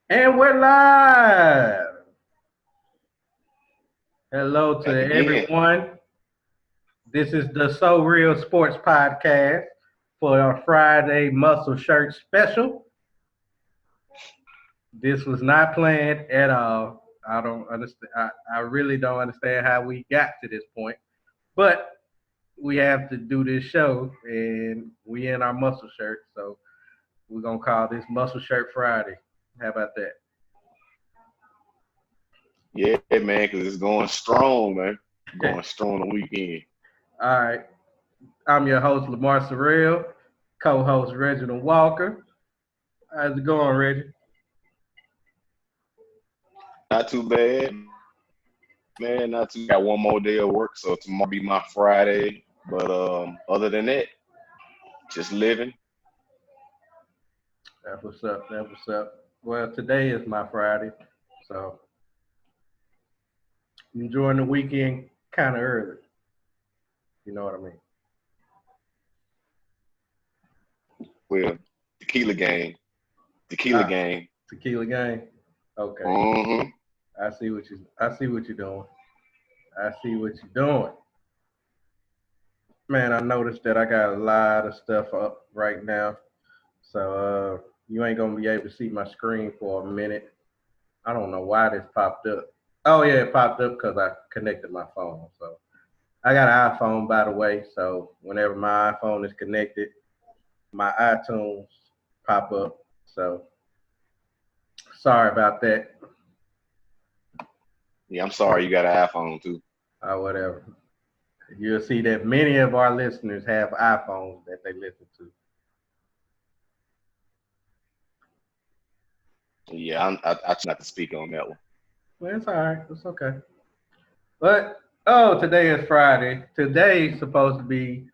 And we're live. Hello Back to again. everyone. This is the SoReal Sports Podcast for our Friday Muscle Shirt special. This was not planned at all. I don't understand. I really don't understand how we got to this point, but we have to do this show, and we in our muscle shirt, so we're gonna call this Muscle Shirt Friday. How about that? Yeah, man, because it's going strong, man. Going strong the weekend. All right. I'm your host, Lamar SoReal, co-host Reginald Walker. How's it going, Reggie? Not too bad, man. Not too. Got one more day of work, so tomorrow be my Friday. But other than that, just living. That's what's up. That's what's up. Well, today is my Friday, so enjoying the weekend kind of early. You know what I mean? Well, tequila game, tequila Ah, game. tequila game. Okay, Mm-hmm. I see what you're doing. I see what you're doing. Man, I noticed that I got a lot of stuff up right now, so you ain't gonna be able to see my screen for a minute. I don't know why this popped up. Oh yeah, it popped up because I connected my phone. So I got an iPhone, by the way. So whenever my iPhone is connected, my iTunes pop up. So sorry about that. Yeah, I'm sorry you got an iPhone too. Whatever. You'll see that many of our listeners have iPhones that they listen to. Yeah, I try not to speak on that one. Well, it's all right. It's okay. But oh, today is Friday. Today's supposed to be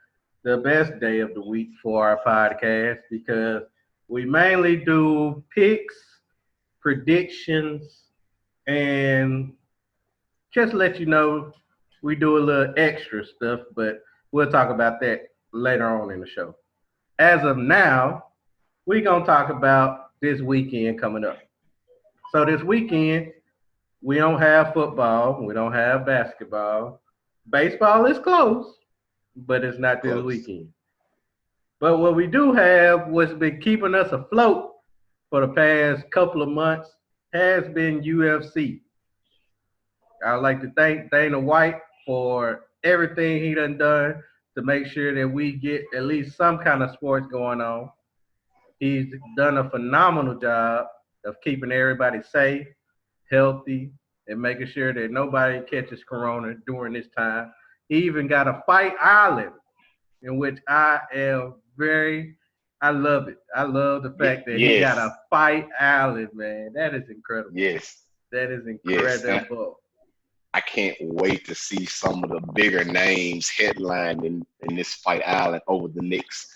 the best day of the week for our podcast because we mainly do picks, predictions, and just let you know we do a little extra stuff, but we'll talk about that later on in the show. As of now, we're gonna talk about this weekend coming up. So this weekend, we don't have football, we don't have basketball. Baseball is close, but it's not this Close. weekend. But what we do have, what's been keeping us afloat for the past couple of months, has been UFC. I'd like to thank Dana White for everything he done to make sure that we get at least some kind of sports going on. He's done a phenomenal job of keeping everybody safe, healthy, and making sure that nobody catches corona during this time. He even got a fight island in which I love it. I love the fact that he got a Yes, fight island, man. That is incredible. yes, That is yes. And incredible. I can't wait to see some of the bigger names headlined in this fight island over the next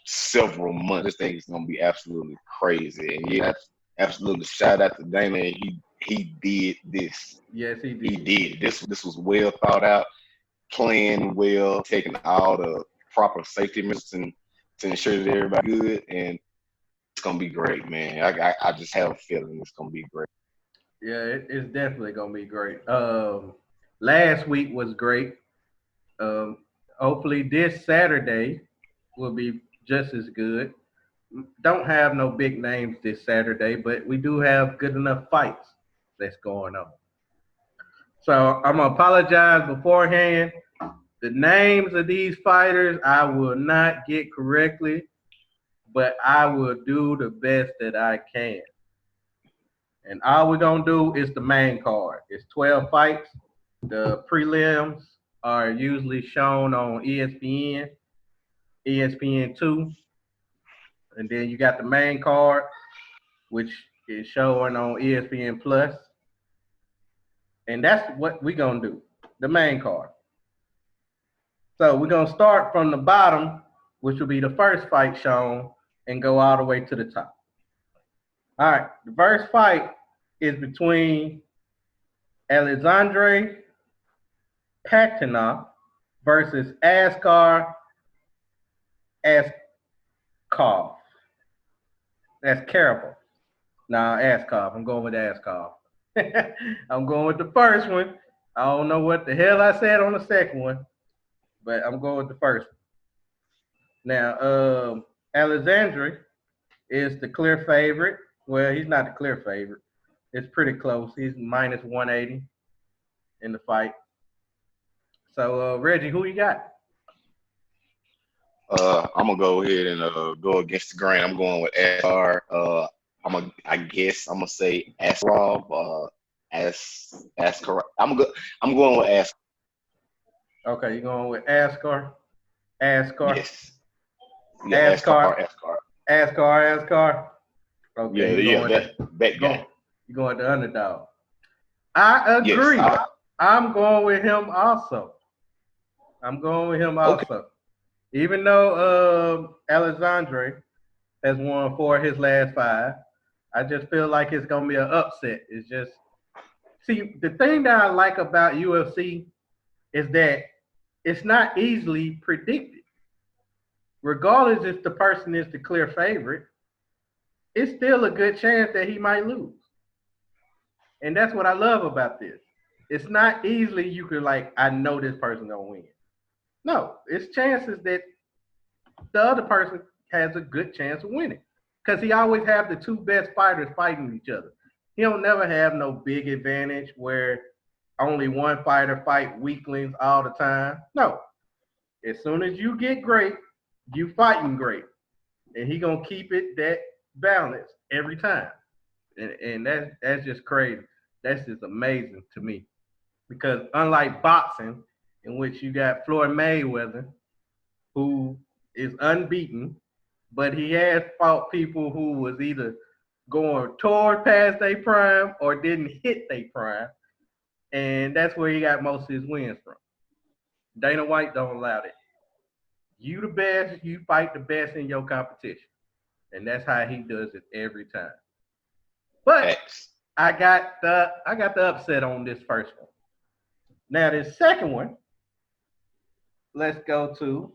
several months. This thing is gonna be absolutely crazy. And yeah, absolutely shout out to Dana. He did this. Yes, he He did. did. This was well thought out, planned well, taking all the proper safety measures and to ensure that everybody good. And it's gonna be great, man. I just have a feeling it's gonna be great. Yeah, it's definitely gonna be great. Last week was great. Um, Hopefully this Saturday will be just as good. Don't have no big names this Saturday, but we do have good enough fights that's going on. So I'm gonna apologize beforehand. The names of these fighters I will not get correctly, but I will do the best that I can. And all we're gonna do is the main card. It's 12 fights. The prelims are usually shown on ESPN, ESPN2, and then you got the main card, which is showing on ESPN Plus, and that's what we're gonna do. The main card. So we're gonna start from the bottom, which will be the first fight shown, and go all the way to the top. All right, the first fight is between Alexandre Paktinoff versus Askar Askov. That's Carable. Nah, Askov. I'm going with Askov. I'm going with the first one. I don't know what the hell I said on the second one, but I'm going with the first one. Now, Alexandre is the clear favorite. Well, he's not the clear favorite. It's pretty close. He's minus 180 in the fight. So, Reggie, who you got? I'm gonna go ahead and go against the grain. I'm going with SR. I guess I'm gonna say Askarov. Askar. I'm going with Ask. Okay, you're going with Askar. Askar. Yes. Yeah, Askar. Askar. Askar. Okay, Yeah, you're yeah, going with that guy. you're going with the underdog. I Yes. agree. I'm going with him also. I'm going with him Okay. also. Even though Alexandre has won 4 of his last 5, I just feel like it's gonna be an upset. It's just see the thing that I like about UFC is that it's not easily predicted. Regardless if the person is the clear favorite, it's still a good chance that he might lose. And that's what I love about this. It's not easily you could like, I know this person gonna win. No, it's chances that the other person has a good chance of winning. Because he always have the two best fighters fighting each other. He don't never have no big advantage where only one fighter fight weaklings all the time. No. As soon as you get great, you fighting great. And he gonna keep it that balance every time. And that's just crazy. That's just amazing to me. Because unlike boxing, in which you got Floyd Mayweather, who is unbeaten, but he has fought people who was either going toward past their prime or didn't hit their prime. And that's where he got most of his wins from. Dana White don't allow that. You the best, you fight the best in your competition. And that's how he does it every time. But X. I got the upset on this first one. Now this second one, let's go to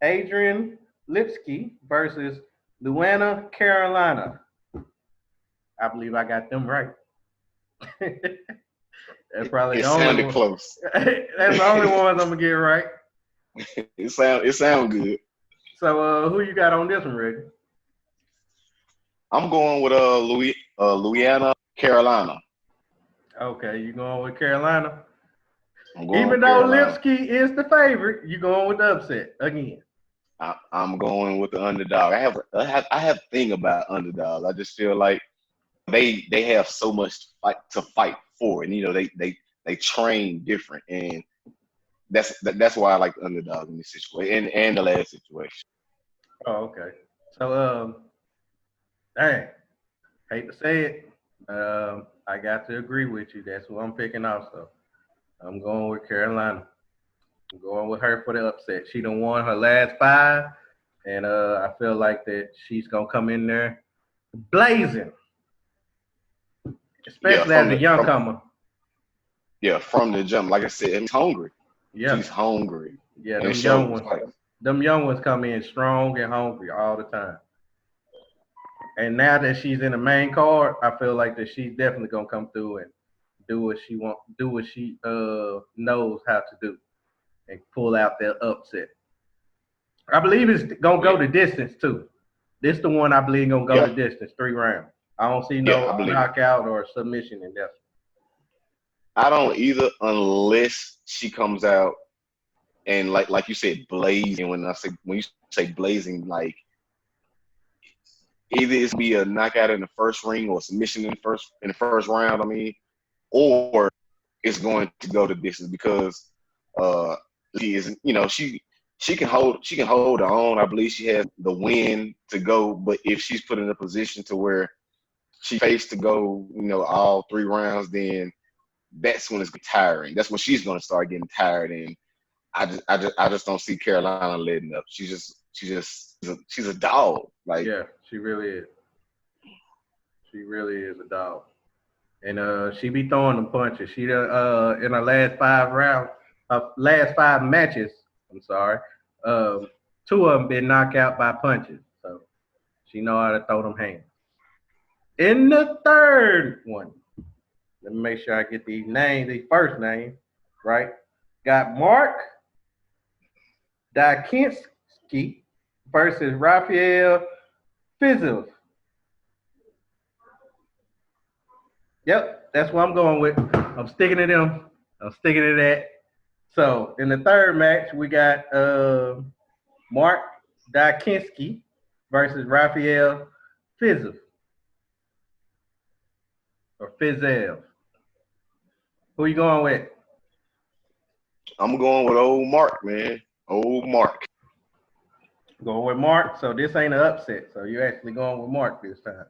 Adrian Lipsky versus Luana Carolina. I believe I got them right. That's probably It the only sounded one. close. That's the only ones I'm gonna get right. It sound good. So who you got on this one, Rick? I'm going with Louisiana, Carolina. Okay, you going with Carolina? I'm going Even with though Carolina. Lipsky is the favorite, you going with the upset again. I'm going with the underdog. I have a thing about underdogs. I just feel like they have so much to fight for, and they train different, and that's why I like the underdog in this situation and the last situation. Oh, okay. So dang, hate to say it, I got to agree with you. That's who I'm picking also. I'm going with Carolina. I'm going with her for the upset. She done won her last 5, and I feel like that she's gonna come in there blazing, Yeah, especially as a young comer. from the jump. Like I said, she's hungry. Yeah, She's hungry, yeah, and it them young shows. ones. Like, Them young ones come in strong and hungry all the time. And now that she's in the main card, I feel like that she's definitely gonna come through and do what she knows how to do, and pull out that upset. I believe it's gonna go yeah, the distance too. This the one I believe gonna go yeah, the distance, 3 rounds. I don't see yeah. no I believe it. knockout or submission in this. I don't either unless she comes out and like you said, blazing. When you say blazing, like either it's be a knockout in the first ring or submission in the first round. I mean, or it's going to go the distance because uh she is she can hold her own. I believe she has the win to go, but if she's put in a position to where she faced to go, all 3 rounds, then that's when it's tiring. That's when she's going to start getting tired, and I just don't see Carolina letting up. She's a dog. Like, Yeah, she really is. She really is a dog. And she be throwing them punches. She in her last 5 rounds, last 5 matches. I'm sorry. 2 of them been knocked out by punches. So she know how to throw them hands. In the third one, let me make sure I get these names, these first names, right? Got Mark Dakinski versus Rafael Fiziev. Yep, that's what I'm going with. I'm sticking to them. I'm sticking to that. So in the third match, we got Mark Dakinski versus Rafael Fiziev or Fiziev. Who you going with? I'm going with old Mark, man. Old Mark. Going with Mark. So this ain't an upset. So you're actually going with Mark this time.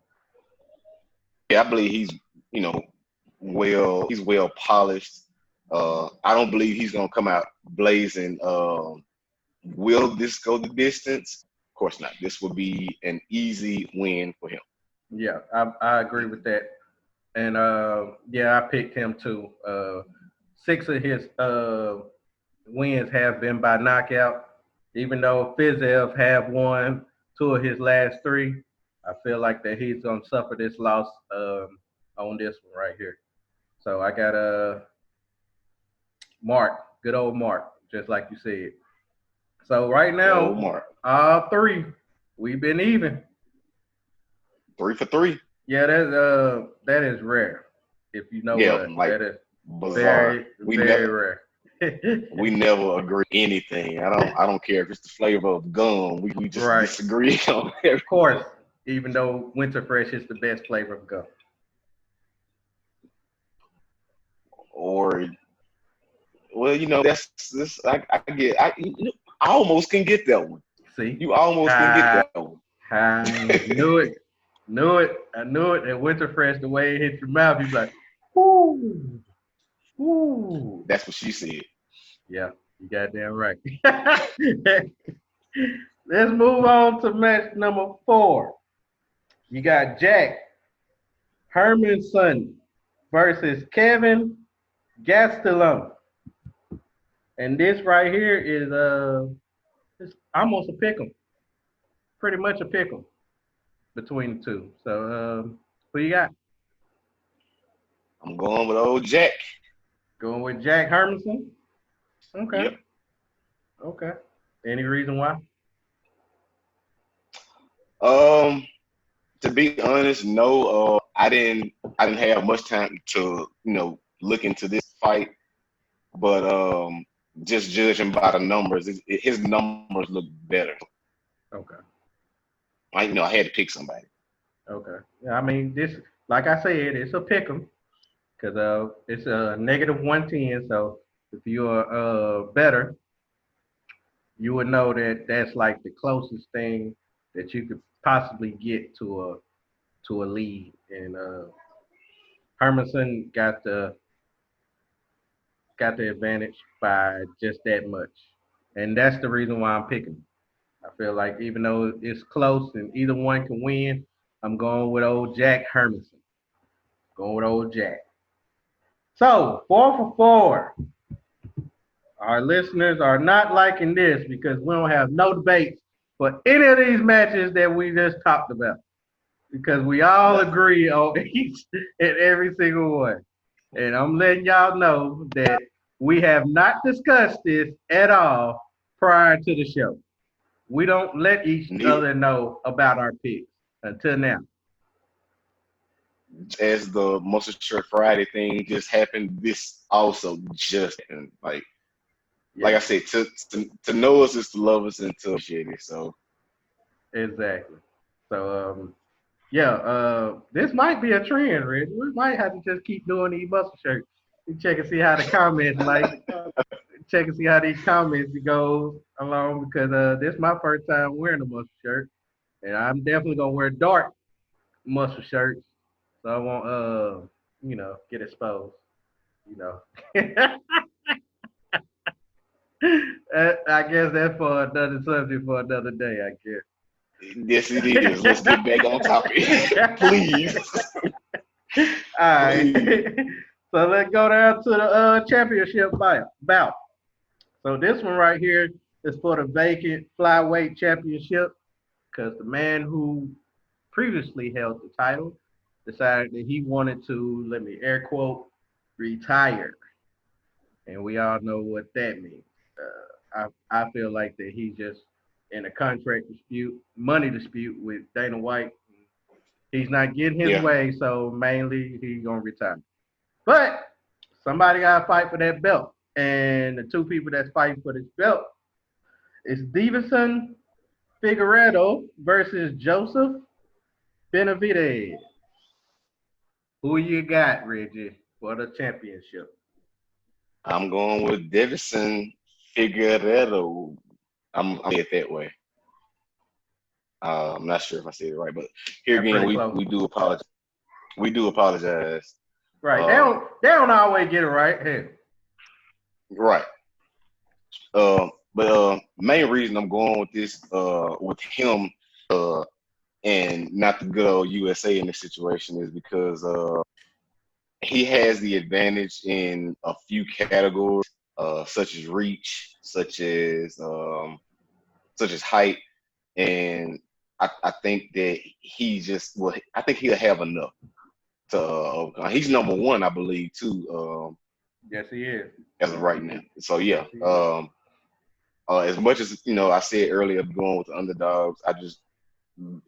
Yeah, I believe he's, you know, he's well polished. I don't believe he's gonna come out blazing. Will this go the distance? Of course not. This will be an easy win for him. Yeah, I agree with that. And yeah, I picked him too. 6 of his wins have been by knockout. Even though Fiziev have won 2 of his last 3, I feel like that he's gonna suffer this loss on this one right here. So I got Mark, good old Mark, just like you said. So right Old now, Mark. all 3, we've been even. 3 for 3. Yeah, that is rare. If you know Yeah, what, like that is bizarre. very rare. We never agree anything. I don't care if it's the flavor of gum. We just Right. disagree on everything. Of course, even though Winter Fresh is the best flavor of gum. Or well, you know, that's this I almost can get that one. See, You almost can get that one. I knew it, I knew it. And Winter Fresh, the way it hits your mouth, you like, whoo, whoo. That's what she said. Yeah, you goddamn right. Let's move on to match number 4. You got Jack Hermanson versus Kevin Gastelum. And this right here is it's almost a pick 'em. Pretty much a pick 'em between the two. So who you got? I'm going with old Jack. Going with Jack Hermanson? Okay. Yep. Okay. Any reason why? To be honest, no. I didn't have much time to look into this fight, but just judging by the numbers, his numbers look better. Okay. I had to pick somebody. Okay. Yeah, I mean, this, like I said, it's a pick 'em because it's a -110. So if you're better, you would know that that's like the closest thing that you could possibly get to a lead. And Hermanson got the advantage by just that much, and that's the reason why I'm picking. I feel like even though it's close and either one can win, I'm going with old Jack Hermanson. Going with old Jack. So 4 for 4. Our listeners are not liking this because we don't have no debates for any of these matches that we just talked about. Because we all agree on each and every single one. And I'm letting y'all know that we have not discussed this at all prior to the show. We don't let each other know about our picks until now. As the Muscle Shirt Friday thing just happened, this also just happened. Like I said, to know us is to love us and to appreciate it. So exactly. So this might be a trend, Rich. We might have to just keep doing these muscle shirts. You check and see how the comments check and see how these comments go along because this is my first time wearing a muscle shirt, and I'm definitely gonna wear dark muscle shirts so I won't get exposed. You know. I guess that's for another subject for another day. I guess. Yes, it is. Let's get back on topic, please. All right. So let's go down to the championship bout. So this one right here is for the vacant flyweight championship because the man who previously held the title decided that he wanted to, let me air quote, retire. And we all know what that means. I feel like that he's just in a contract dispute, money dispute with Dana White. He's not getting his Yeah. way, so mainly he's gonna retire. But somebody gotta fight for that belt. And the two people that's fighting for this belt is Stevenson Figueredo versus Joseph Benavidez. Who you got, Reggie, for the championship? I'm going with Davison Figueredo. I'm it that way. I'm not sure if I said it right, but here That's again, pretty we, close. we do apologize. We do apologize. Right. They don't always get it right. Hey. Right. But main reason I'm going with this with him and not the good old USA in this situation is because he has the advantage in a few categories, such as reach, such as height, and I think that I think he'll have enough to. He's number one, I believe, too. Yes, he is. As of right now. So yeah. Yes, As much as I said earlier, going with the underdogs,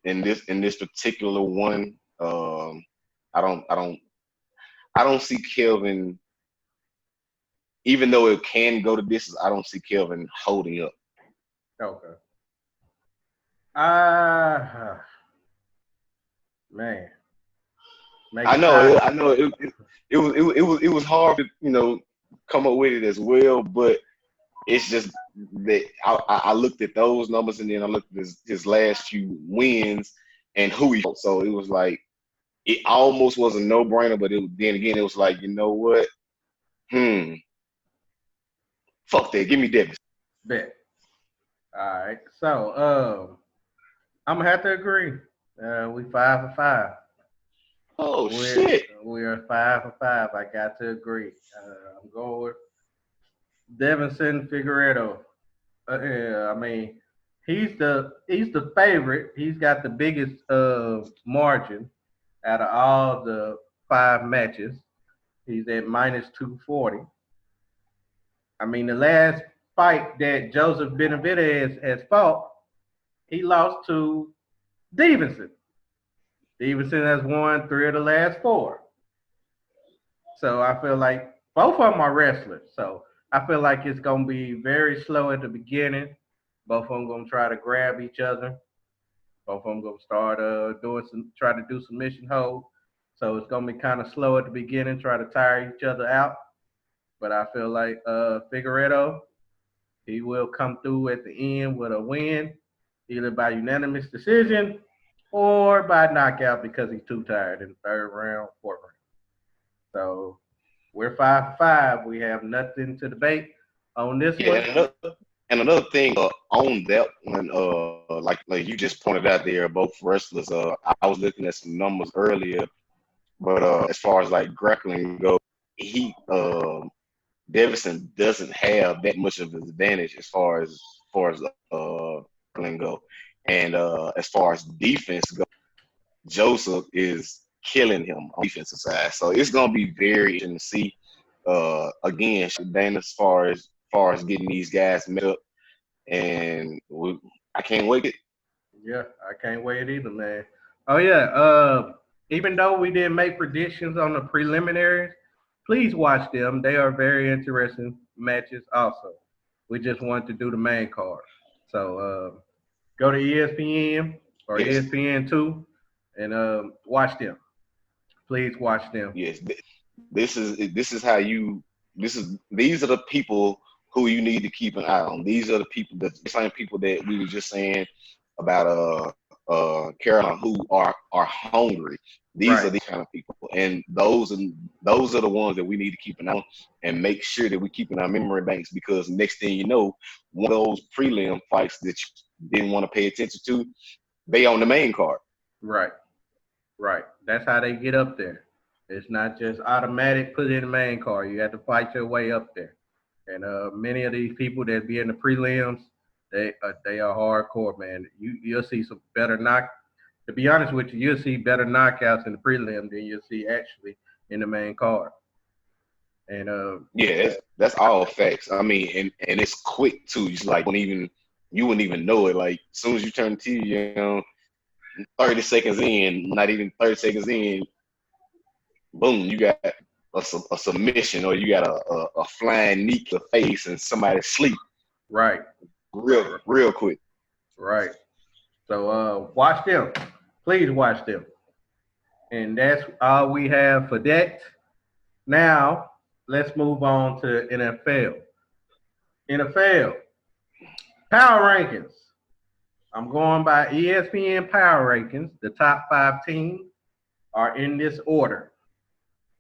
in this particular one, I don't see Kelvin, even though it can go to distance. I don't see Kelvin holding up. okay. Man. Make I it know, time. I know, it was hard to come up with it as well, but it's just that I looked at those numbers and then I looked at his last few wins and who he fought. So it was like it almost was a no-brainer, but then again it was like, you know what? Fuck that. Give me Davis. Bet. All right. So, I'm gonna have to agree. We 5 for 5. Oh We're shit. we are 5 for 5. I got to agree. I'm going with Devinson Figueredo. Yeah, I mean, he's the favorite. He's got the biggest margin out of all the 5 matches. He's at minus 240. I mean, the last fight that Joseph Benavidez has fought, he lost to Stevenson. Stevenson has won 3 of the last 4. So I feel like both of them are wrestlers. So I feel like it's gonna be very slow at the beginning. Both of them gonna try to grab each other. Both of them gonna start try to do submission hold. So it's gonna be kind of slow at the beginning, try to tire each other out. But I feel like Figueredo, he will come through at the end with a win, either by unanimous decision or by knockout because he's too tired in the 3rd round, 4th round. So we're 5 for 5. We have nothing to debate on this Yeah, one. and another thing on that one, like you just pointed out there, both wrestlers. I was looking at some numbers earlier, but as far as like grappling go, he Davison doesn't have that much of an advantage as far as grappling go, and as far as defense go, Joseph is killing him on the defensive side. So it's gonna be very interesting to see. Again, Dana as far as getting these guys met up, and I can't wait. Yeah, I can't wait either, man. Oh yeah. Even though we didn't make predictions on the preliminaries, please watch them. They are very interesting matches. Also, we just wanted to do the main card. So go to ESPN or Yes, ESPN2 and watch them. Please watch them. yes. This is how you. These are the people who you need to keep an eye on. These are the same people that we were just saying about Carolina who are hungry. These are Right. the kind of people, and those are the ones that we need to keep an eye on and make sure that we keep in our memory banks because next thing you know, one of those prelim fights that you didn't want to pay attention to, they on the main card. Right. Right. That's how they get up there. It's not just automatic put in the main card. You have to fight your way up there. And many of these people that be in the prelims, they are hardcore, man. You'll see some better To be honest with you, you'll see better knockouts in the prelim than you'll see actually in the main card. And Yeah, that's all facts. I mean, and it's quick too. It's like you wouldn't even know it. Like as soon as you turn the TV, 30 seconds in, not even 30 seconds in, boom, you got a submission, or you got a flying knee to the face and somebody sleep right, real quick. right. So watch them. Please watch them. And that's all we have for that. Now let's move on to NFL. NFL power rankings. I'm going by ESPN power rankings. The top 5 teams are in this order.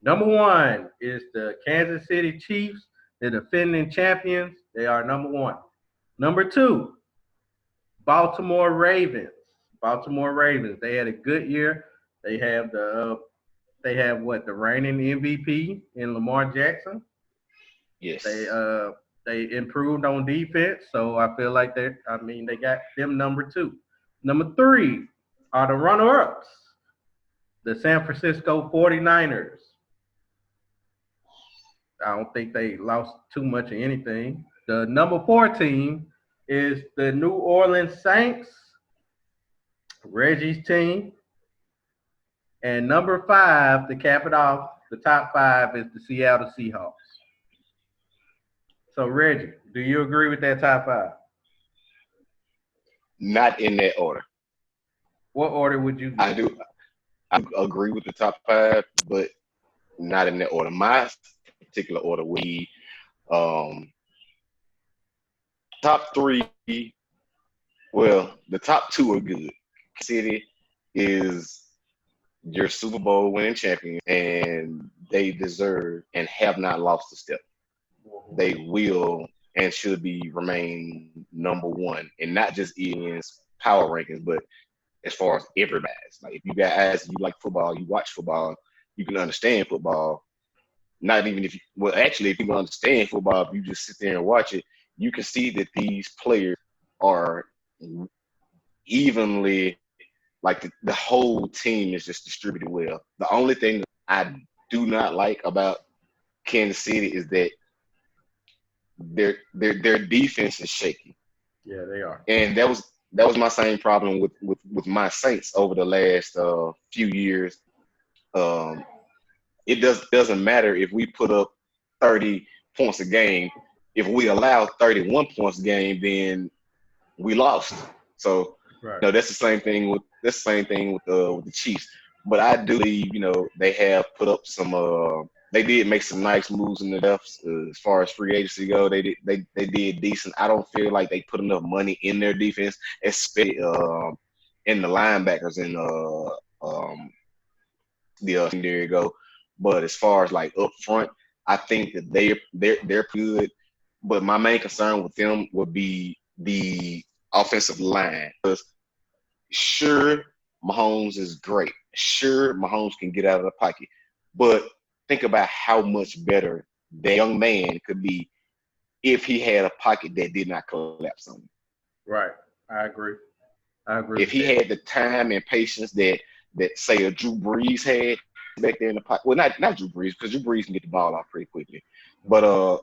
Number 1 is the Kansas City Chiefs, the defending champions. They are number 1. Number 2, Baltimore Ravens. Baltimore Ravens. They had a good year. They have the reigning MVP in Lamar Jackson. Yes. They improved on defense, so I feel like they got them number 2. Number 3 are the runner-ups, the San Francisco 49ers. I don't think they lost too much of anything. The number 4 team is the New Orleans Saints, Reggie's team. And number 5, to cap it off, the top 5 is the Seattle Seahawks. So, Reggie, do you agree with that top 5? Not in that order. What order would you do? I agree with the top 5, but not in that order. My particular order would be top 3. Well, the top 2 are good. City is your Super Bowl winning champion, and they deserve and have not lost a step. They will and should remain number 1, and not just in power rankings, but as far as everybody's. Like if you guys, you like football, you watch football, you can understand football. Not even if you can understand football, if you just sit there and watch it, you can see that these players are evenly, like the whole team is just distributed well. The only thing I do not like about Kansas City is that their defense is shaky. Yeah, they are. And that was my same problem with my Saints over the last few years. It doesn't matter if we put up 30 points a game. If we allow 31 points a game, then we lost. So right. That's the same thing with the Chiefs. But I do believe they have put up some. They did make some nice moves in the depths as far as free agency go. They did decent. I don't feel like they put enough money in their defense, especially in the linebackers and there you go. But as far as like up front, I think that they're good. But my main concern with them would be the offensive line. Because sure, Mahomes is great. Sure, Mahomes can get out of the pocket. But think about how much better that young man could be if he had a pocket that did not collapse on him. Right. I agree. If he had the time and patience that say a Drew Brees had back there in the pocket. Well, not Drew Brees, because Drew Brees can get the ball off pretty quickly. But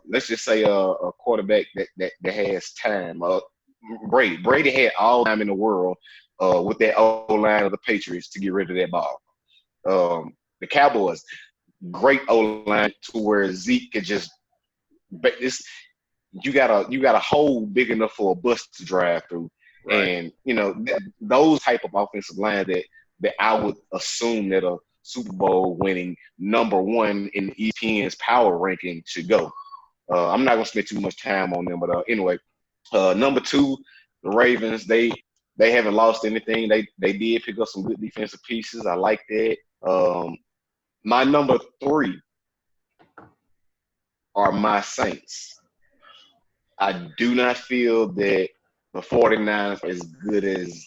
let's just say a quarterback that has time. Brady had all the time in the world with that O-line of the Patriots to get rid of that ball. The Cowboys, great O-line to where Zeke could just you got a hole big enough for a bus to drive through. Right. And those type of offensive line that I would assume that a Super Bowl winning number 1 in ESPN's power ranking should go. I'm not gonna spend too much time on them, but anyway, number 2, the Ravens. They haven't lost anything. They did pick up some good defensive pieces. I like that. My number 3 are my Saints. I do not feel that the 49ers are as good as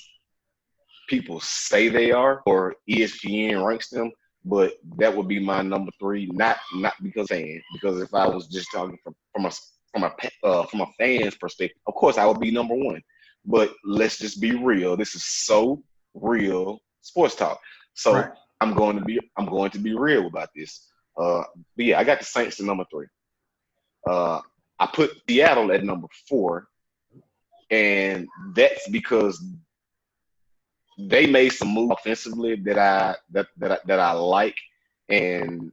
people say they are, or ESPN ranks them, but that would be my number 3. Not because if I was just talking from a fan's perspective, of course I would be number 1. But let's just be real. This is so real sports talk. Right. So I'm going to be real about this. But yeah, I got the Saints at number 3. Uh, I put Seattle at number 4, and that's because they made some moves offensively that I like. And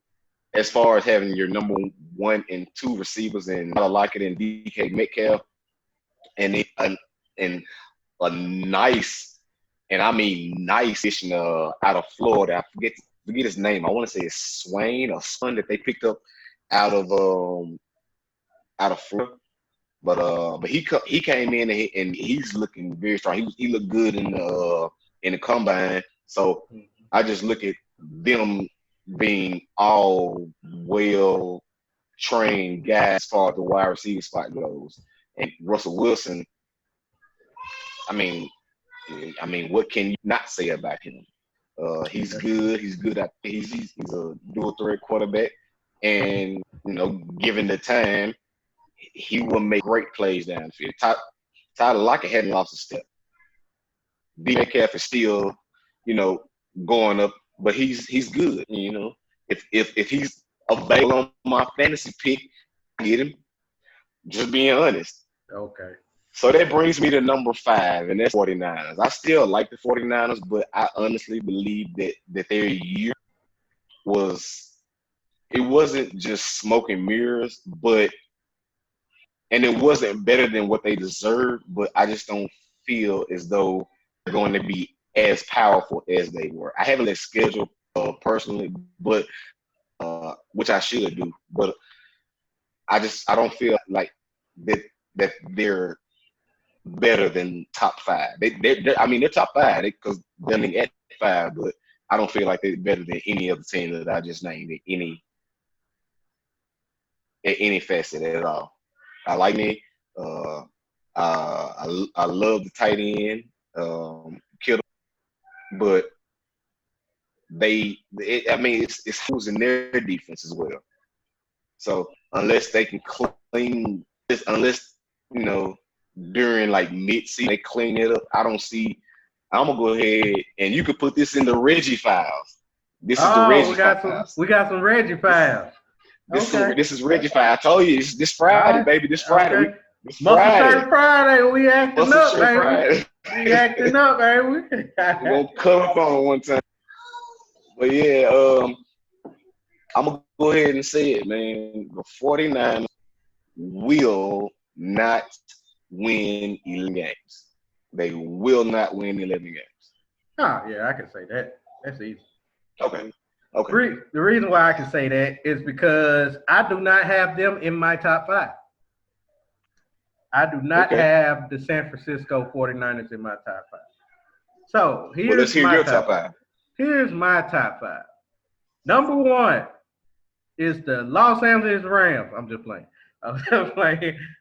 as far as having your number 1 and 2 receivers, and I like it in DK Metcalf, and and a nice, and I mean nice addition out of Florida. I forget his name. I want to say it's Swain or Son that they picked up out of Florida. But he came in and he's looking very strong. He looked good in the combine. So I just look at them being all well trained guys as far as the wide receiver spot goes. And Russell Wilson, I mean, what can you not say about him? He's good. He's good at he's a dual threat quarterback, and given the time, he will make great plays downfield. Tyler Lockett hadn't lost a step. D. Metcalf is still, going up, but he's good. If he's available on my fantasy pick, get him. Just being honest. Okay. So that brings me to number 5, and that's 49ers. I still like the 49ers, but I honestly believe that their year it wasn't just smoke and mirrors, and it wasn't better than what they deserved, but I just don't feel as though they're going to be as powerful as they were. I haven't let schedule personally, but which I should do, but I don't feel like that they're better than top 5. They're top 5 because they're at 5, but I don't feel like they're better than any of the teams that I just named at any facet at all. I like me. I love the tight end, Kittle, but it's who's in their defense as well. So unless they can unless during like mid-season they clean it up, I don't see. I'm gonna go ahead and you could put this in the Reggie files. This is the Reggie files. We got some Reggie files. This is Reggie files. I told you this Friday, baby. This Friday. Okay. Muscle Shirt Friday. We acting up, baby. Friday. We acting up, baby. We're gonna cut up on one time. But yeah, I'm gonna go ahead and say it, man. The 49ers will not win 11 games. They will not win 11 games. Oh, yeah, I can say that. That's easy. Okay. The reason why I can say that is because I do not have them in my top 5. I do not have the San Francisco 49ers in my top 5. So let's hear your top 5. Here's my top 5. Number 1 is the Los Angeles Rams. I'm just playing.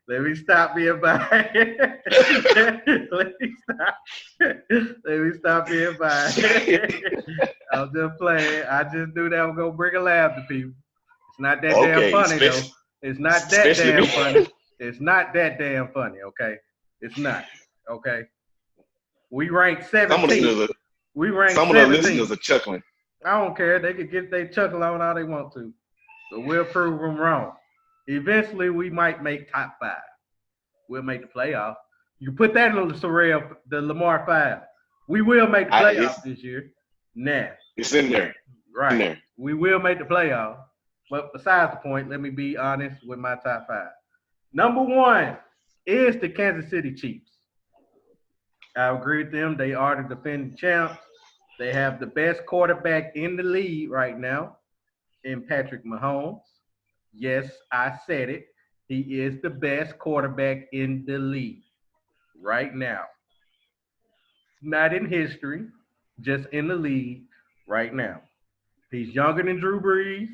Let me stop being biased. Let me stop being biased. I'm just playing. I just knew that was gonna bring a laugh to people. It's not that damn funny though. It's not that damn funny. It's not that damn funny. Okay, it's not. Okay, we ranked 17. Some of the listeners are chuckling. I don't care. They could get their chuckle on all they want to. So we'll prove them wrong. Eventually, we might make top 5. We'll make the playoff. You put that in the SoReal, the Lamar 5. We will make the playoff this year. Nah. It's in there. Right. In there. We will make the playoff. But besides the point, let me be honest with my top 5. Number 1 is the Kansas City Chiefs. I agree with them. They are the defending champs. They have the best quarterback in the league right now in Patrick Mahomes. Yes, I said it. He is the best quarterback in the league right now. Not in history, just in the league right now. He's younger than Drew Brees.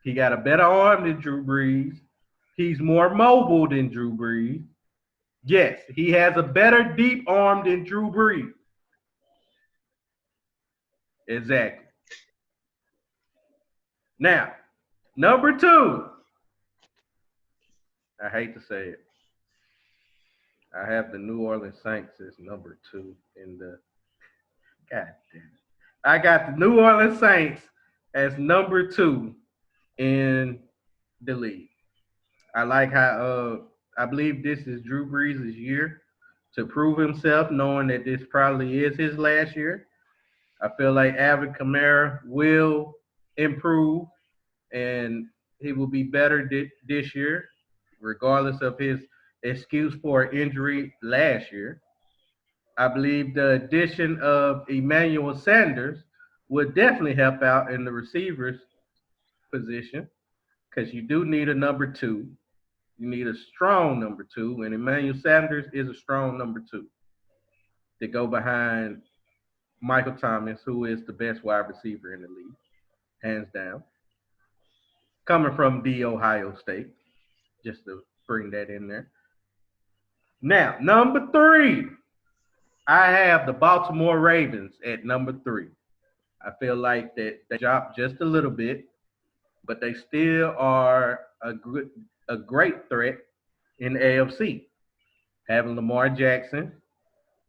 He got a better arm than Drew Brees. He's more mobile than Drew Brees. Yes, he has a better deep arm than Drew Brees. Exactly. Now, number 2. I hate to say it. I have the New Orleans Saints as number 2 in the God damn. I got the New Orleans Saints as number 2 in the league. I like how I believe this is Drew Brees' year to prove himself, knowing that this probably is his last year. I feel like Alvin Kamara will improve and he will be better this year, regardless of his excuse for injury last year. I believe the addition of Emmanuel Sanders would definitely help out in the receivers position because you do need a number 2. You need a strong number 2, and Emmanuel Sanders is a strong number 2 to go behind Michael Thomas, who is the best wide receiver in the league, hands down. Coming from the Ohio State, just to bring that in there. Now, number 3, I have the Baltimore Ravens at number 3. I feel like that they dropped just a little bit, but they still are a great threat in the AFC. Having Lamar Jackson,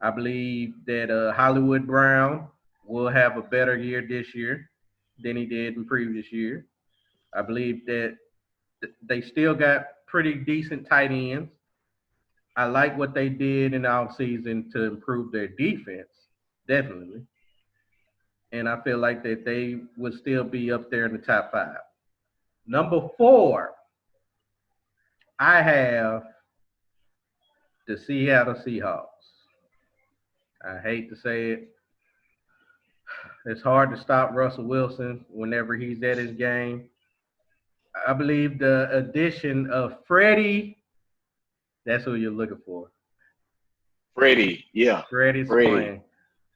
I believe that Hollywood Brown will have a better year this year than he did in previous year. I believe that they still got pretty decent tight ends. I like what they did in the offseason to improve their defense, definitely. And I feel like that they would still be up there in the top 5. Number 4, I have the Seattle Seahawks. I hate to say it. It's hard to stop Russell Wilson whenever he's at his game. I believe the addition of Freddie, that's who you're looking for. Freddie, yeah. Freddie's playing.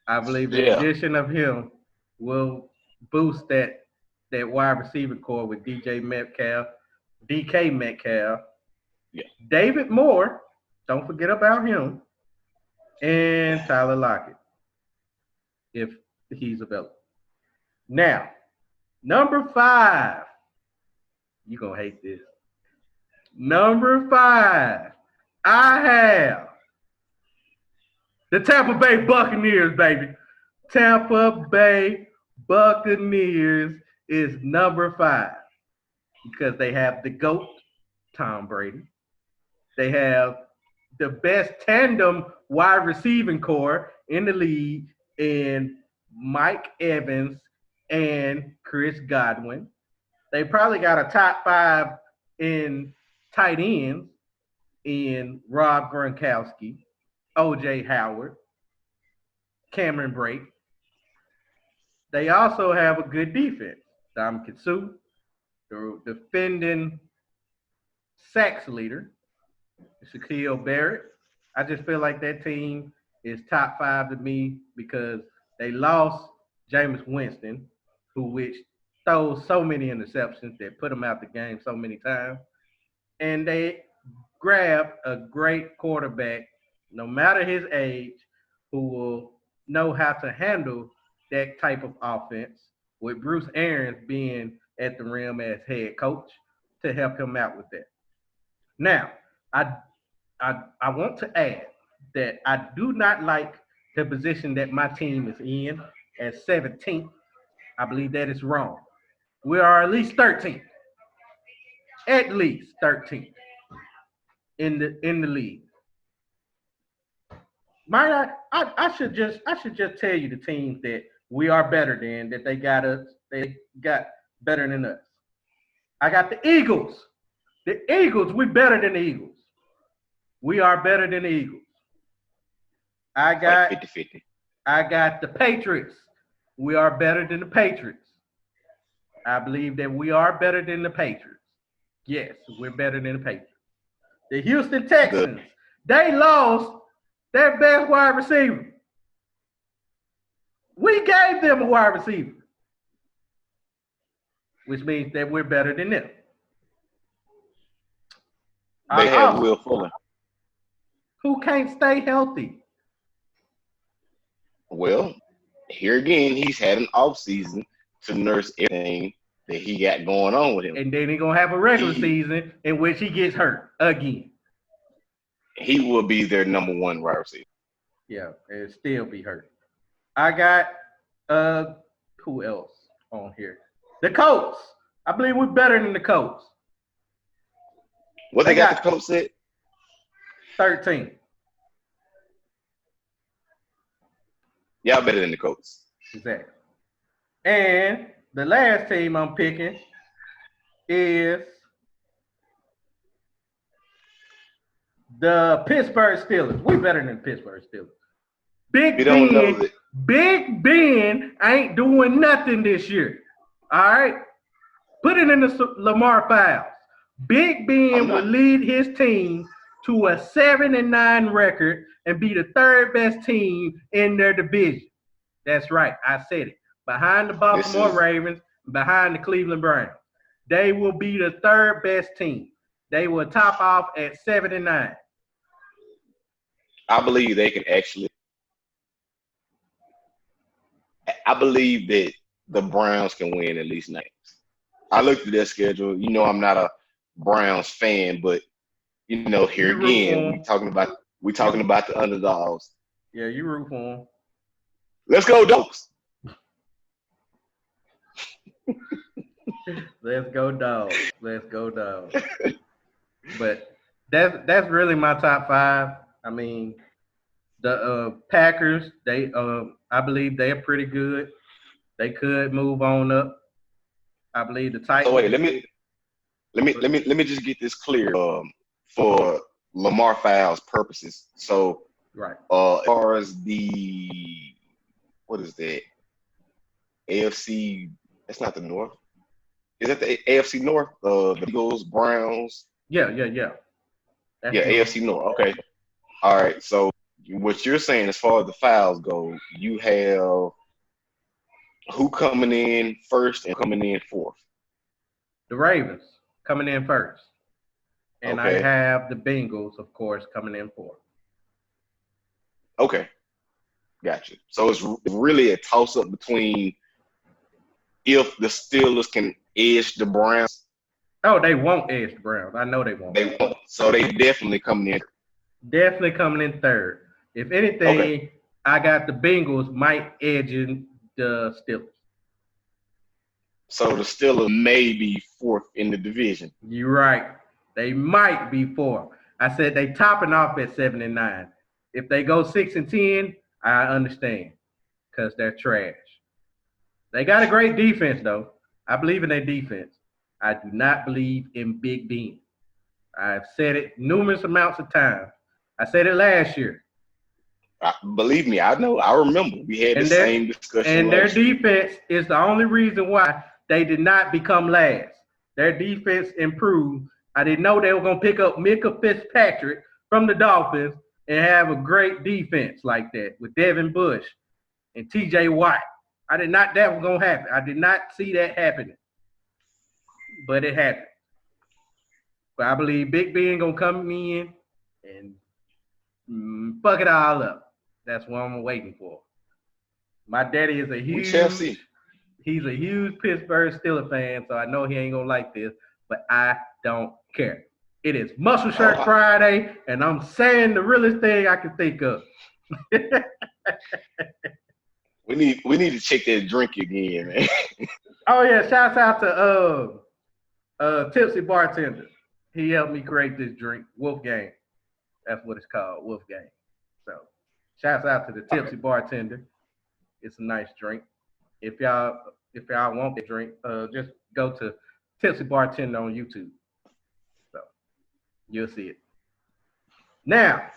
I believe the addition of him will boost that wide receiver core with DK Metcalf, David Moore, don't forget about him, and Tyler Lockett, if he's available. Now, number 5, you're going to hate this. Number 5, I have the Tampa Bay Buccaneers, baby. Tampa Bay Buccaneers is number 5 because they have the GOAT, Tom Brady. They have the best tandem wide receiving core in the league in Mike Evans and Chris Godwin. They probably got a top 5 in tight ends in Rob Gronkowski, O.J. Howard, Cameron Brake. They also have a good defense. Dominic Suh, the defending sacks leader, Shaquille Barrett. I just feel like that team is top 5 to me because they lost Jameis Winston, which throws so many interceptions that put him out the game so many times. And they grabbed a great quarterback, no matter his age, who will know how to handle that type of offense, with Bruce Arians being at the rim as head coach to help him out with that. Now, I want to add that I do not like the position that my team is in at 17th. I believe that is wrong. We are at least 13th. At least 13th in the league. Might I should just tell you the teams that we are better than, that they got better than us. I got the Eagles. The Eagles, we better than the Eagles. We are better than the Eagles. I got 50-50. I got the Patriots. We are better than the Patriots. I believe that we are better than the Patriots. Yes, we're better than the Patriots. The Houston Texans, they lost their best wide receiver. We gave them a wide receiver, which means that we're better than them. They have Will Fuller, who can't stay healthy. Well, here again, he's had an offseason to nurse everything that he got going on with him. And then he's going to have a regular season in which he gets hurt again. He will be their number 1 wide receiver. Yeah, and still be hurt. I got who else on here? The Colts. I believe we're better than the Colts. What They they got the got Colts at? 13. Y'all better than the Colts. Exactly. And the last team I'm picking is the Pittsburgh Steelers. We better than the Pittsburgh Steelers. We don't know that. Big Ben ain't doing nothing this year. All right? Put it in the Lamar files. Big Ben will lead his team to a 7-9 record and be the third best team in their division. That's right. I said it. Behind the Baltimore Ravens, behind the Cleveland Browns. They will be the third best team. They will top off at 7-9. I believe they can actually. I believe that the Browns can win at least 9 games. I looked at their schedule. You know, I'm not a Browns fan, but you know, here again, we talking about the underdogs. Yeah, you root for them. Let's go, Dogs. Let's go, Dogs. Let's go, Dogs. But that's really my top 5. I mean, the Packers, they I believe they're pretty good. They could move on up. I believe the Titans. So wait, let me just get this clear for Lamar Fowles purposes. So right. As far as the what is that? AFC, that's not the North. Is that the AFC North? The Eagles, Browns? Yeah. That's AFC North. Okay. All right. So what you're saying as far as the fouls go, you have who coming in first and coming in fourth? The Ravens coming in first. And okay. I have the Bengals, of course, coming in fourth. Okay. Gotcha. So it's really a toss-up between if the Steelers can edge the Browns. Oh, they won't edge the Browns. I know they won't. They won't. So they definitely coming in. Definitely coming in third. If anything, I got the Bengals might edging the Steelers. So the Steelers may be fourth in the division. You're right. They might be fourth. I said they topping off at 7-9. If they go 6-10, I understand because they're trash. They got a great defense, though. I believe in their defense. I do not believe in Big Ben. I've said it numerous amounts of times. I said it last year. Believe me, I know. I remember. We had the same discussion. And their defense is the only reason why they did not become last. Their defense improved. I didn't know they were going to pick up Micah Fitzpatrick from the Dolphins and have a great defense like that with Devin Bush and TJ Watt. I did not that was going to happen. I did not see that happening. But it happened. But I believe Big Ben going to come in and fuck it all up. That's what I'm waiting for. My daddy is he's a huge Pittsburgh Steelers fan, so I know he ain't going to like this, but I don't care. It is Muscle Shirt Friday, and I'm saying the realest thing I can think of. We need to check that drink again, man. Oh yeah, shouts out to Tipsy Bartender. He helped me create this drink, Wolfgang. That's what it's called, Wolfgang. So shouts out to the Tipsy Bartender. It's a nice drink. If y'all want the drink, just go to Tipsy Bartender on YouTube. So you'll see it. Now,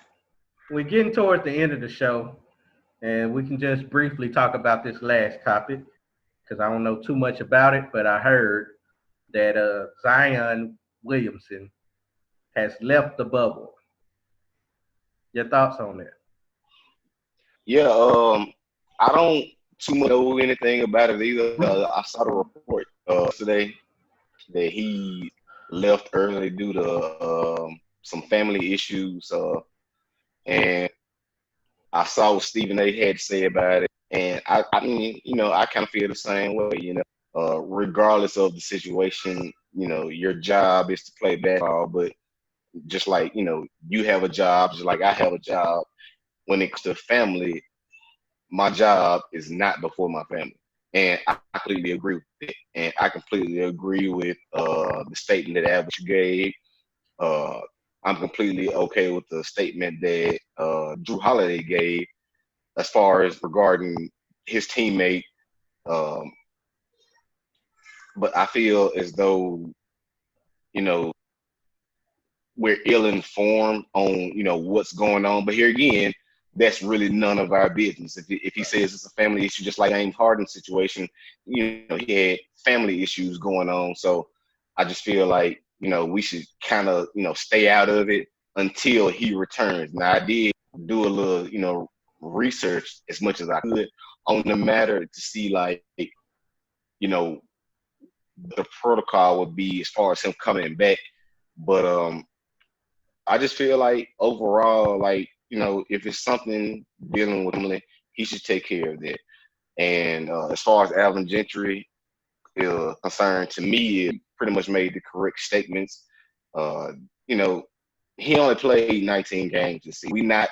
we're getting towards the end of the show, and we can just briefly talk about this last topic because I don't know too much about it, but I heard that Zion Williamson has left the bubble. Your thoughts on that? Yeah, I don't too much know anything about it either. I saw the report today that he left early due to some family issues, and I saw what Stephen A. had to say about it, and I mean, you know, I kind of feel the same way. You know, regardless of the situation, you know, your job is to play basketball, but just like, you know, you have a job, just like I have a job. When it comes to family, my job is not before my family. And I completely agree with it. And I completely agree with the statement that Albert gave. Uh, I'm completely okay with the statement that Drew Holiday gave as far as regarding his teammate. Um, but I feel as though, you know, we're ill informed on, what's going on. But here again, that's really none of our business. If he says it's a family issue, just like James Harden's situation, he had family issues going on. So I just feel like, we should kind of, stay out of it until he returns. Now, I did do a little, research as much as I could on the matter to see, like, the protocol would be as far as him coming back. But I just feel like overall, like, if it's something dealing with family, he should take care of that. And as far as Alvin Gentry concerned, to me, it pretty much made the correct statements. Uh, you know, he only played 19 games this season. We're not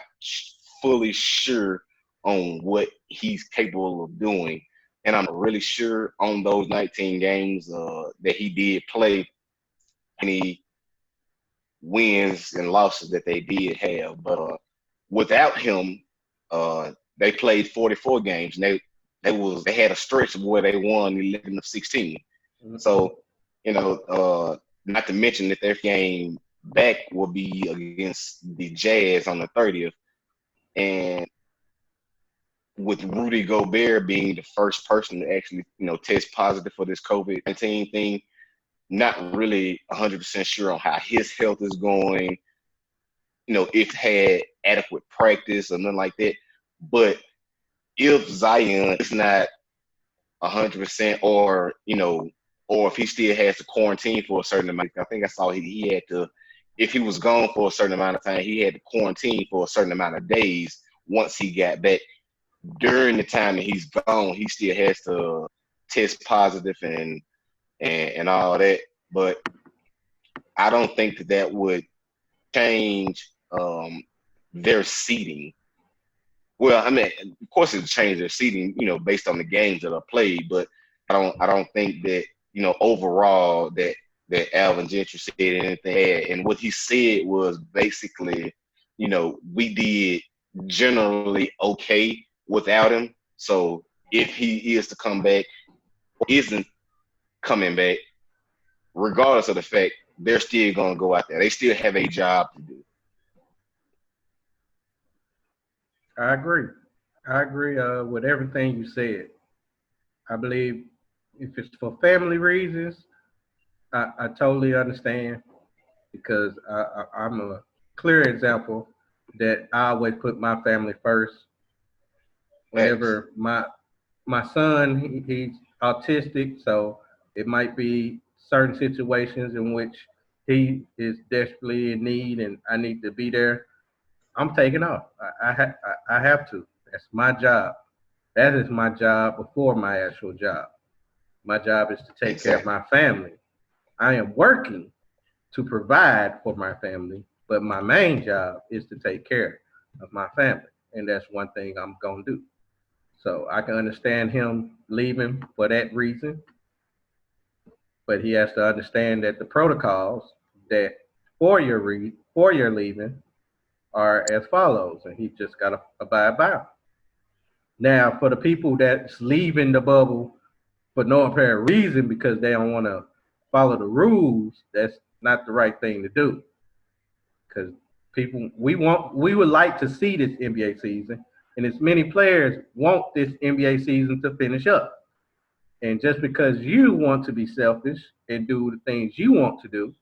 fully sure on what he's capable of doing. And I'm really sure on those 19 games that he did play, any wins and losses that they did have. But without him, they played 44 games, and they had a stretch where they won 11 of 16. So, not to mention that their game back will be against the Jazz on the 30th, and with Rudy Gobert being the first person to actually, test positive for this COVID-19 thing, not really 100% sure on how his health is going, if had adequate practice or nothing like that. But if Zion is not 100%, or if he still has to quarantine for a certain amount, I think I saw he had to, if he was gone for a certain amount of time, he had to quarantine for a certain amount of days once he got back. During the time that he's gone, he still has to test positive and all that. But I don't think that would change their seating. Well, I mean, of course, it would change their seating, based on the games that are played. But I don't think that, overall that Alvin Gentry said anything. And what he said was basically, we did generally okay without him. So if he is to come back or isn't coming back, regardless of the fact, they're still going to go out there. They still have a job to do. I agree. I agree with everything you said. I believe if it's for family reasons, I totally understand because I'm a clear example that I always put my family first. Thanks. Whenever my son, he's autistic, so it might be certain situations in which he is desperately in need and I need to be there. I'm taking off. I have to. That's my job. That is my job before my actual job. My job is to take care of Exactly. my family. I am working to provide for my family, but my main job is to take care of my family. And that's one thing I'm going to do. So I can understand him leaving for that reason, but he has to understand that the protocols that for your leaving are as follows, and he just got to abide by them. Now, for the people that's leaving the bubble for no apparent reason because they don't want to follow the rules, that's not the right thing to do. Because we would like to see this NBA season, and as many players want this NBA season to finish up. And just because you want to be selfish and do the things you want to do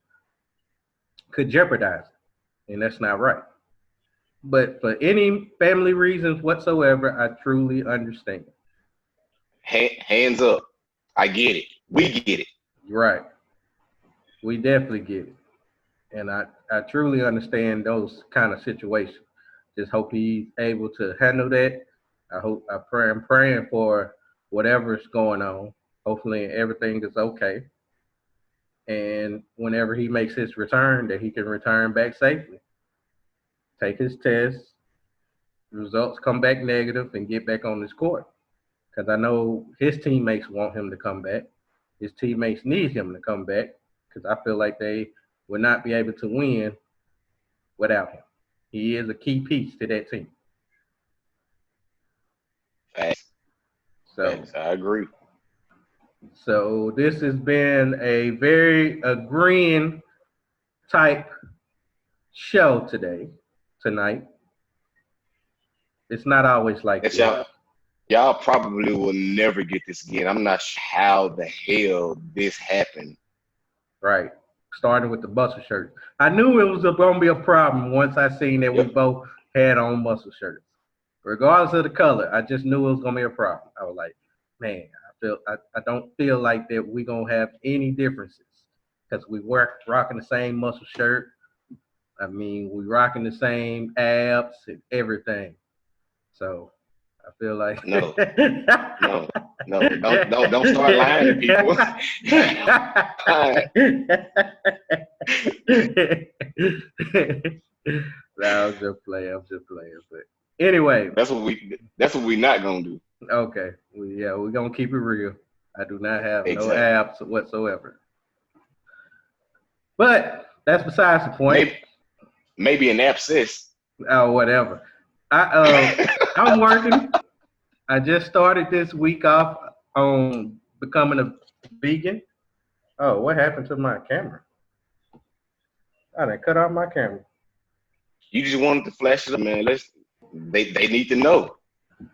could jeopardize it, and that's not right. But for any family reasons whatsoever, I truly understand. Hands up. I get it. We get it. Right. We definitely get it. And I truly understand those kind of situations. Just hope he's able to handle that. I'm praying for whatever's going on. Hopefully everything is okay. And whenever he makes his return, that he can return back safely. Take his test, results come back negative and get back on this court. Because I know his teammates want him to come back. His teammates need him to come back because I feel like they would not be able to win without him. He is a key piece to that team. Facts. So, I agree. so this has been a very agreeing type show tonight. It's not always like That this. y'all probably will never get this again. I'm not sure how the hell this happened. Right. Starting with the muscle shirt. I knew it was going to be a problem once I seen that we Yep. both had on muscle shirts. Regardless of the color, I just knew it was going to be a problem. I was like, man, I don't feel like that we're going to have any differences because we rocking the same muscle shirt. I mean, we rocking the same abs and everything. So I feel like No. Don't start lying to people. No, I'm just playing. But anyway, That's what we not gonna do. okay. We're gonna keep it real. I do not have no Exactly. abs whatsoever. But that's besides the point. Maybe an abscess. Oh, whatever. I'm working. I just started this week off on becoming a vegan. Oh, what happened to my camera? I done cut off my camera. You just wanted to flash it up, man. They need to know.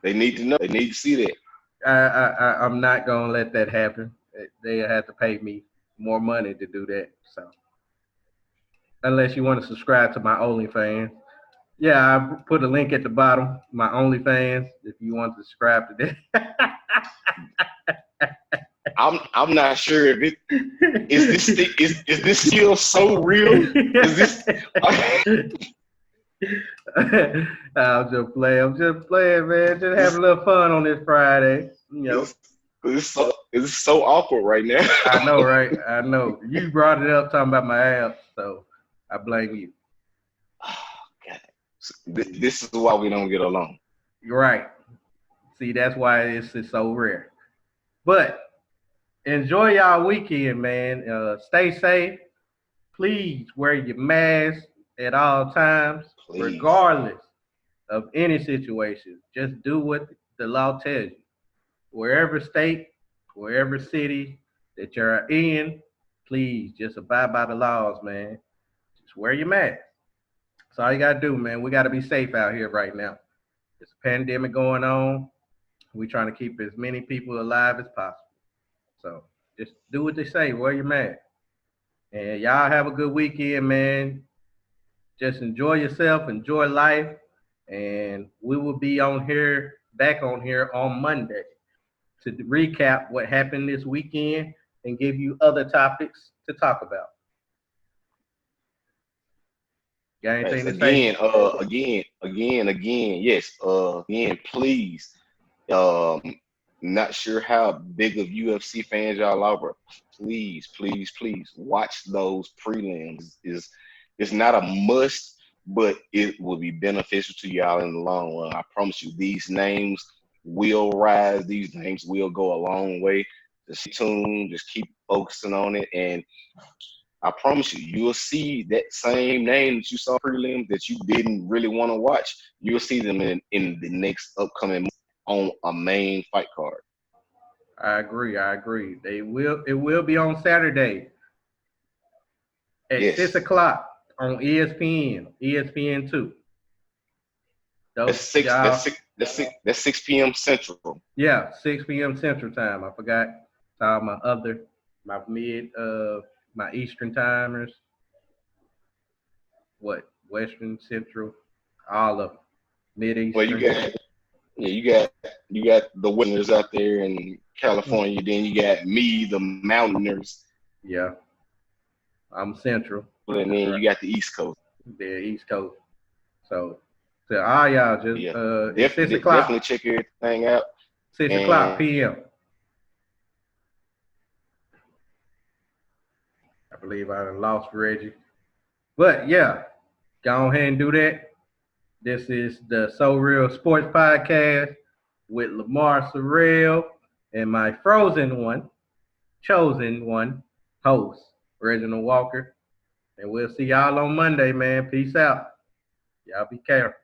They need to know. They need to see that. I'm not gonna let that happen. They have to pay me more money to do that. So unless you want to subscribe to my OnlyFans, yeah, I put a link at the bottom. My OnlyFans, if you want to subscribe to that. I'm not sure if it is this still so real? Is this? I'm just playing, man. Just having a little fun on this Friday. You know. It's so awkward right now. I know, right? I know. You brought it up talking about my abs, so I blame you. Oh, God. This is why we don't get along. You're right. See, that's why it's so rare. But enjoy y'all weekend, man. Stay safe. Please wear your mask at all times, Please. regardless of any situation. Just do what the law tells you. Wherever state, wherever city that you're in, please just abide by the laws, man. Just wear your mask. That's all you gotta do, man. We gotta be safe out here right now. There's a pandemic going on. We're trying to keep as many people alive as possible. So just do what they say. Wear your mask. And y'all have a good weekend, man. Just enjoy yourself, enjoy life, and we will be back on here on Monday to recap what happened this weekend and give you other topics to talk about. Got anything to say? Yes. Again, please. Not sure how big of UFC fans y'all are, but please watch those prelims. It's not a must, but it will be beneficial to y'all in the long run. I promise you, these names will rise. These names will go a long way. Just stay tuned. Just keep focusing on it, and I promise you, you'll see that same name that you saw prelims that you didn't really want to watch. You'll see them in the next upcoming on a main fight card. I agree. It will be on Saturday at 6 o'clock on ESPN, ESPN2. That's 6 p.m. Central. Yeah, 6 p.m. Central Time. I forgot all my Eastern timers. What? Western, Central, all of them. Mid-Eastern. Well, you got the winners out there in California. Then you got me, the Mountainers. Yeah, I'm Central. And then you got the East Coast. The East Coast. So all y'all just it's 6 o'clock. Definitely check everything out. 6 o'clock p.m. I believe I lost Reggie. But yeah, go ahead and do that. This is the SoReal Sports Podcast with Lamar SoReal and my chosen one, host, Reginald Walker. And we'll see y'all on Monday, man. Peace out. Y'all be careful.